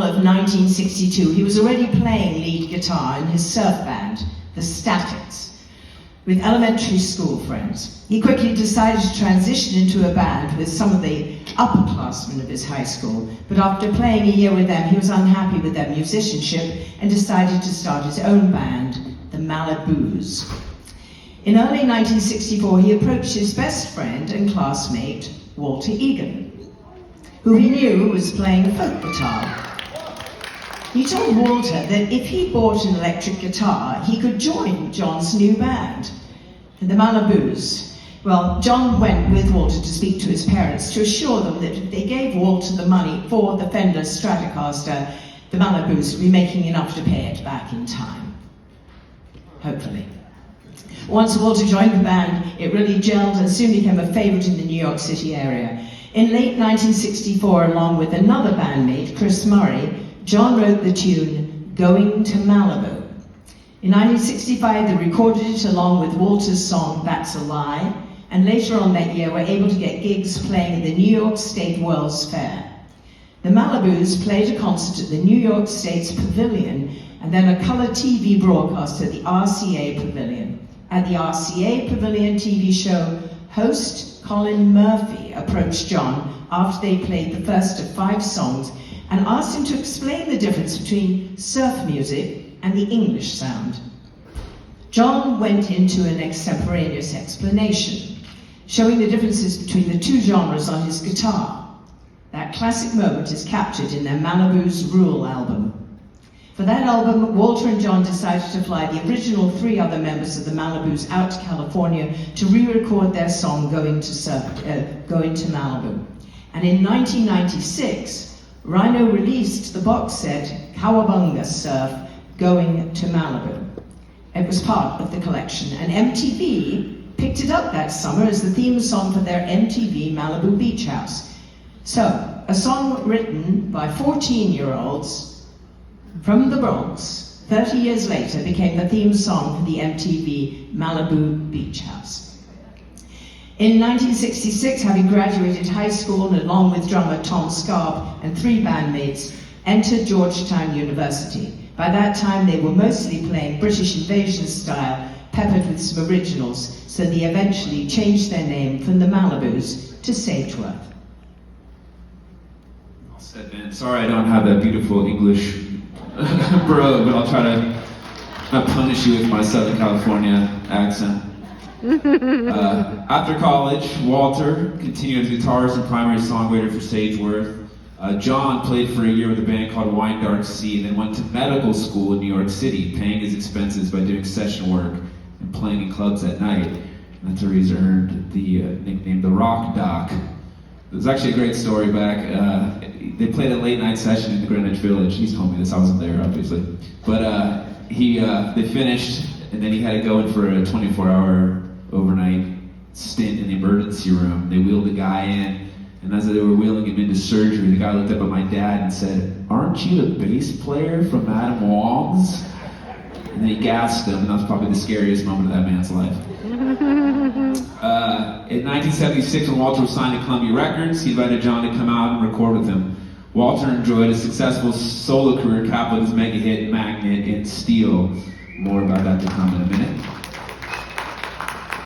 of 1962, he was already playing lead guitar in his surf band, the Statics, with elementary school friends. He quickly decided to transition into a band with some of the upperclassmen of his high school, but after playing a year with them, he was unhappy with their musicianship and decided to start his own band, the Malibooz. In early 1964, he approached his best friend and classmate, Walter Egan, who he knew was playing folk guitar. He told Walter that if he bought an electric guitar, he could join John's new band, the Malibooz. Well, John went with Walter to speak to his parents to assure them that if they gave Walter the money for the Fender Stratocaster, the Malibooz would be making enough to pay it back in time. Hopefully. Once Walter joined the band, it really gelled and soon became a favorite in the New York City area. In late 1964, along with another bandmate, Chris Murray, John wrote the tune, Going to Malibu. In 1965, they recorded it along with Walter's song, That's a Lie, and later on that year were able to get gigs playing at the New York State World's Fair. The Malibooz played a concert at the New York State's Pavilion and then a color TV broadcast at the RCA Pavilion. At the RCA Pavilion TV show, host Colin Murphy approached John after they played the first of 5 songs and asked him to explain the difference between surf music and the English sound. John went into an extemporaneous explanation, showing the differences between the two genres on his guitar. That classic moment is captured in their Malibooz Rule album. For that album, Walter and John decided to fly the original 3 other members of the Malibooz out to California to re-record their song Going to Malibu. And in 1996, Rhino released the box set Cowabunga Surf Going to Malibu. It was part of the collection, and MTV picked it up that summer as the theme song for their MTV Malibu Beach House. So, a song written by 14-year-olds from the Bronx 30 years later became the theme song for the MTV Malibu Beach House. In 1966, having graduated high school and along with drummer Tom Scarp and 3 bandmates, entered Georgetown University. By that time, they were mostly playing British Invasion style, peppered with some originals, so they eventually changed their name from the Malibooz to Sageworth. Well said, man. Sorry I don't have that beautiful English brogue, but I'll try to not punish you with my Southern California accent. After college, Walter continued as guitarist and primary songwriter for Sageworth. John played for a year with a band called Wine Dark Sea and then went to medical school in New York City, paying his expenses by doing session work and playing in clubs at night. And that's where he's earned the nickname The Rock Doc. It was actually a great story back. They played a late night session in the Greenwich Village. He's told me this, I wasn't there obviously. But they finished and then he had to go in for a 24-hour overnight stint in the emergency room. They wheeled the guy in. And as they were wheeling him into surgery, the guy looked up at my dad and said, "Aren't you the bass player from Adam Wong's?" And he gasped him, and that was probably the scariest moment of that man's life. In 1976, when Walter was signed to Columbia Records, he invited John to come out and record with him. Walter enjoyed a successful solo career capped with his mega hit Magnet and Steel. More about that to come in a minute.